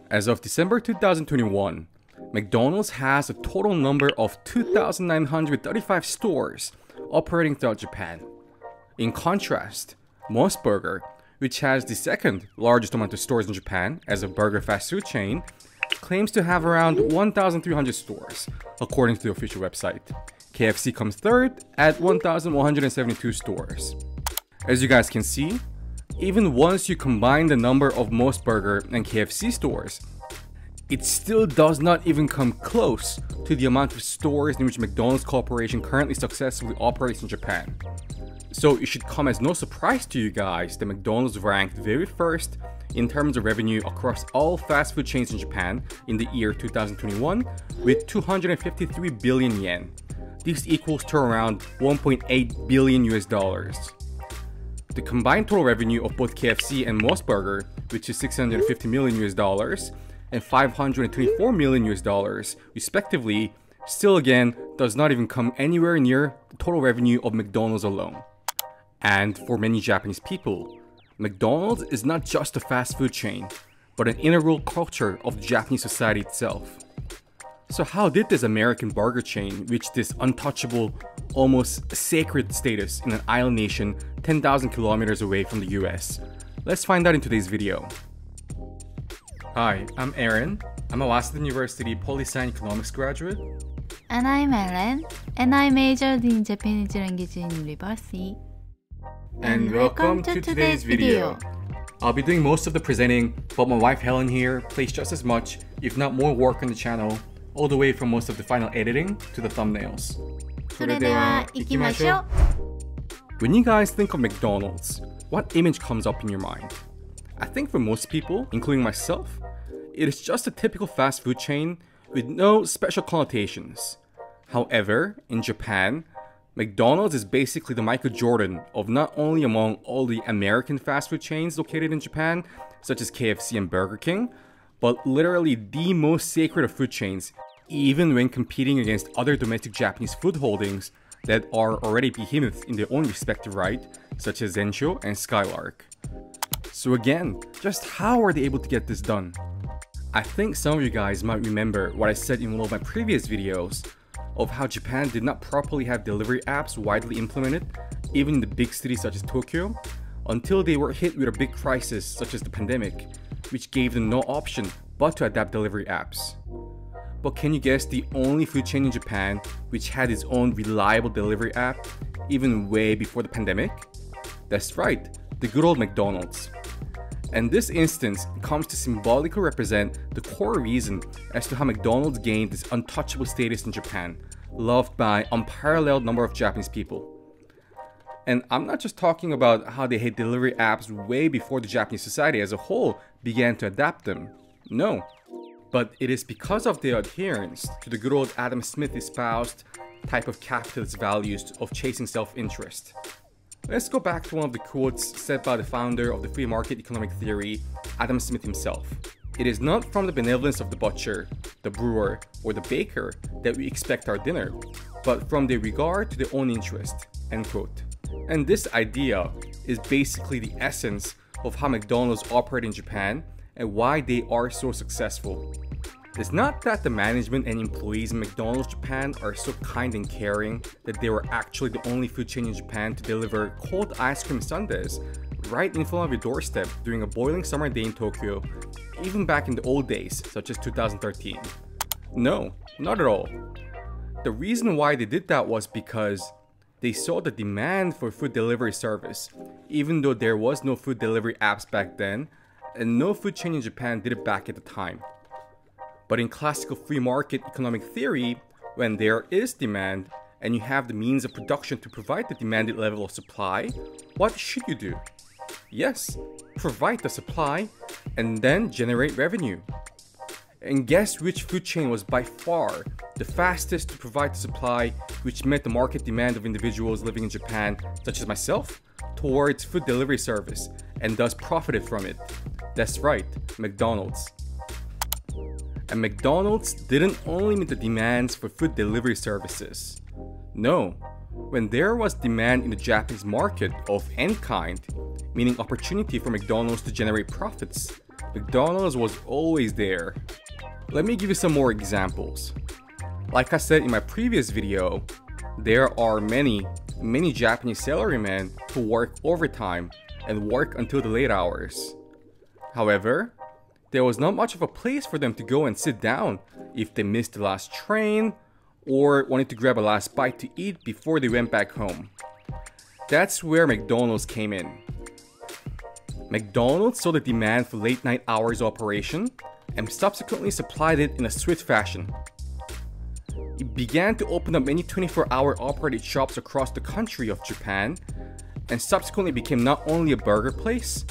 As of December 2021, McDonald's has a total number of 2,935 stores operating throughout Japan. In contrast, MOS Burger, which has the second largest amount of stores in Japan as a burger fast food chain, claims to have around 1,300 stores, according to the official website. KFC comes third at 1,172 stores. As you guys can see, even once you combine the number of MOS Burger and KFC stores, it still does not even come close to the amount of stores in which McDonald's Corporation currently successfully operates in Japan. So it should come as no surprise to you guys that McDonald's ranked very first in terms of revenue across all fast food chains in Japan in the year 2021 with 253 billion yen. This equals to around 1.8 billion US dollars. The combined total revenue of both KFC and MOS Burger, which is 650 million US dollars and 524 million US dollars respectively, still again does not even come anywhere near the total revenue of McDonald's alone. And for many Japanese people, McDonald's is not just a fast food chain, but an integral culture of Japanese society itself. So how did this American burger chain reach this untouchable, almost sacred status in an island nation 10,000 kilometers away from the US? Let's find out in today's video. Hi, I'm Aaron. I'm a Waseda University Poli-Sci Economics graduate. And I'm Ellen, and I majored in Japanese language in university. And welcome to today's video. I'll be doing most of the presenting, but my wife Helen here plays just as much, if not more work on the channel, all the way from most of the final editing to the thumbnails. それでは行きましょう。 When you guys think of McDonald's, what image comes up in your mind? I think for most people, including myself, it is just a typical fast food chain with no special connotations. However, in Japan, McDonald's is basically the Michael Jordan of not only among all the American fast food chains located in Japan, such as KFC and Burger King, but literally the most sacred of food chains, even when competing against other domestic Japanese food holdings that are already behemoths in their own respective right, such as Zensho and Skylark. So again, just how are they able to get this done? I think some of you guys might remember what I said in one of my previous videos of how Japan did not properly have delivery apps widely implemented, even in the big cities such as Tokyo, until they were hit with a big crisis such as the pandemic, which gave them no option but to adapt delivery apps. But can you guess the only food chain in Japan which had its own reliable delivery app even way before the pandemic? That's right, the good old McDonald's. And this instance comes to symbolically represent the core reason as to how McDonald's gained this untouchable status in Japan, loved by unparalleled number of Japanese people. And I'm not just talking about how they had delivery apps way before the Japanese society as a whole began to adapt them. No. But it is because of their adherence to the good old Adam Smith espoused type of capitalist values of chasing self-interest. Let's go back to one of the quotes said by the founder of the free market economic theory, Adam Smith himself. It is not from the benevolence of the butcher, the brewer, or the baker that we expect our dinner, but from their regard to their own interest, end quote. And this idea is basically the essence of how McDonald's operate in Japan and why they are so successful. It's not that the management and employees in McDonald's Japan are so kind and caring that they were actually the only food chain in Japan to deliver cold ice cream sundaes right in front of your doorstep during a boiling summer day in Tokyo, even back in the old days, such as 2013. No, not at all. The reason why they did that was because they saw the demand for food delivery service, even though there was no food delivery apps back then, and no food chain in Japan did it back at the time. But in classical free market economic theory, when there is demand and you have the means of production to provide the demanded level of supply, what should you do? Yes, provide the supply and then generate revenue. And guess which food chain was by far the fastest to provide the supply, which met the market demand of individuals living in Japan, such as myself, towards food delivery service, and thus profited from it? That's right, McDonald's. And McDonald's didn't only meet the demands for food delivery services. No, when there was demand in the Japanese market of any kind, meaning opportunity for McDonald's to generate profits, McDonald's was always there. Let me give you some more examples. Like I said in my previous video, there are many Japanese salarymen who work overtime and work until the late hours. However, there was not much of a place for them to go and sit down if they missed the last train or wanted to grab a last bite to eat before they went back home. That's where McDonald's came in. McDonald's saw the demand for late night hours operation and subsequently supplied it in a swift fashion. It began to open up many 24-hour operated shops across the country of Japan and subsequently became not only a burger place,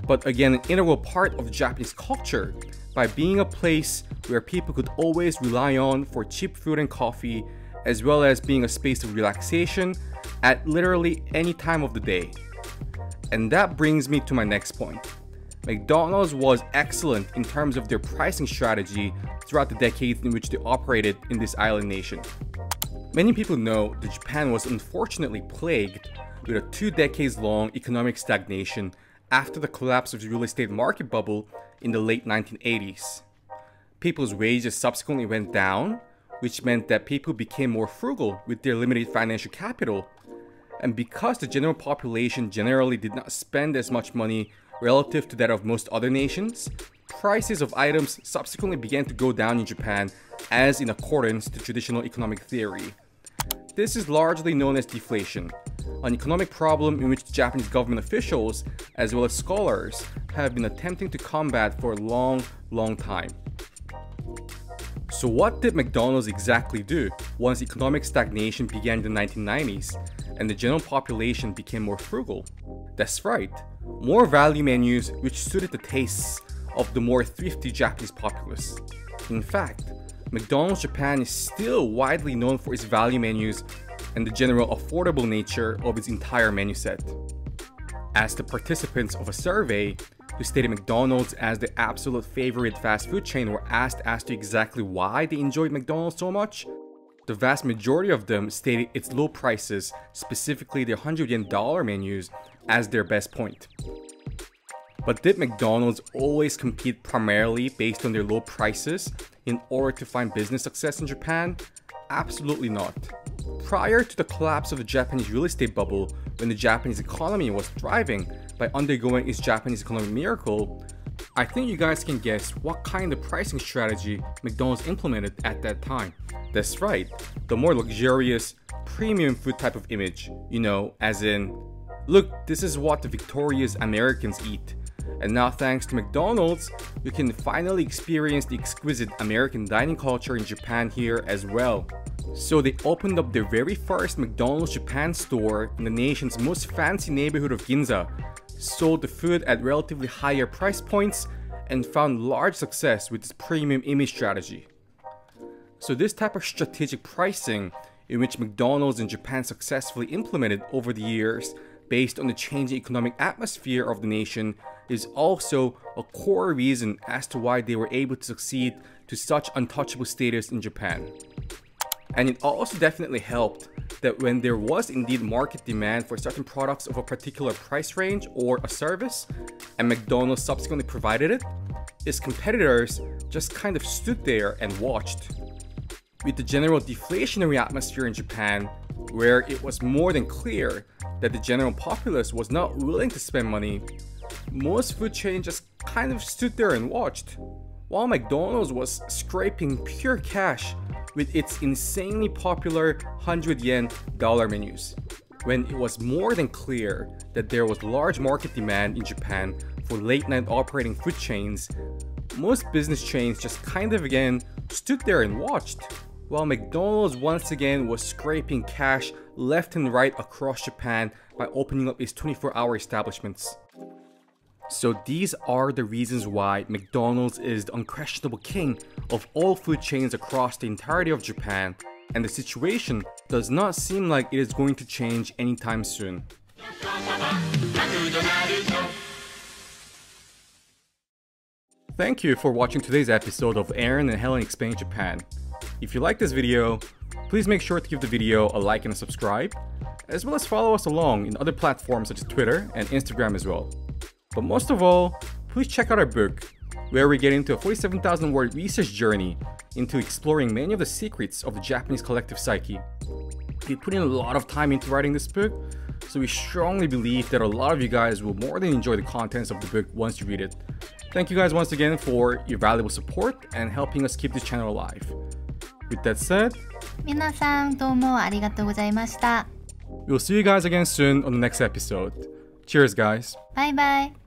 but again an integral part of the Japanese culture by being a place where people could always rely on for cheap food and coffee, as well as being a space of relaxation at literally any time of the day. And that brings me to my next point. McDonald's was excellent in terms of their pricing strategy throughout the decades in which they operated in this island nation. Many people know that Japan was unfortunately plagued with a 2 decades long economic stagnation after the collapse of the real estate market bubble in the late 1980s. People's wages subsequently went down, which meant that people became more frugal with their limited financial capital. And because the general population generally did not spend as much money relative to that of most other nations, prices of items subsequently began to go down in Japan as in accordance to traditional economic theory. This is largely known as deflation, an economic problem in which the Japanese government officials, as well as scholars, have been attempting to combat for a long time. So what did McDonald's exactly do once economic stagnation began in the 1990s and the general population became more frugal? That's right, more value menus which suited the tastes of the more thrifty Japanese populace. In fact, McDonald's Japan is still widely known for its value menus and the general affordable nature of its entire menu set. As the participants of a survey who stated McDonald's as the absolute favorite fast food chain were asked as to exactly why they enjoyed McDonald's so much, the vast majority of them stated its low prices, specifically their 100 yen dollar menus, as their best point. But did McDonald's always compete primarily based on their low prices in order to find business success in Japan? Absolutely not. Prior to the collapse of the Japanese real estate bubble, when the Japanese economy was thriving by undergoing its Japanese economic miracle, I think you guys can guess what kind of pricing strategy McDonald's implemented at that time. That's right, the more luxurious, premium food type of image, you know, as in, look, this is what the victorious Americans eat. And now thanks to McDonald's, you can finally experience the exquisite American dining culture in Japan here as well. So they opened up their very first McDonald's Japan store in the nation's most fancy neighborhood of Ginza, sold the food at relatively higher price points, and found large success with its premium image strategy. So this type of strategic pricing, in which McDonald's in Japan successfully implemented over the years based on the changing economic atmosphere of the nation, is also a core reason as to why they were able to succeed to such untouchable status in Japan. And it also definitely helped that when there was indeed market demand for certain products of a particular price range or a service, and McDonald's subsequently provided it, its competitors just kind of stood there and watched. With the general deflationary atmosphere in Japan, where it was more than clear that the general populace was not willing to spend money, most food chains just kind of stood there and watched, while McDonald's was scraping pure cash with its insanely popular 100 yen dollar menus, when it was more than clear that there was large market demand in Japan for late night operating food chains. Most business chains just kind of again stood there and watched, while McDonald's once again was scraping cash left and right across Japan by opening up its 24-hour establishments. So these are the reasons why McDonald's is the unquestionable king of all food chains across the entirety of Japan, and the situation does not seem like it is going to change anytime soon. Thank you for watching today's episode of Aaron and Helen Explain Japan. If you like this video, please make sure to give the video a like and a subscribe, as well as follow us along in other platforms such as Twitter and Instagram as well. But most of all, please check out our book, where we get into a 47,000 word research journey into exploring many of the secrets of the Japanese collective psyche. We put in a lot of time into writing this book, so we strongly believe that a lot of you guys will more than enjoy the contents of the book once you read it. Thank you guys once again for your valuable support and helping us keep this channel alive. With that said, 皆さんどうもありがとうございました。 we'll see you guys again soon on the next episode. Cheers, guys. バイバイ。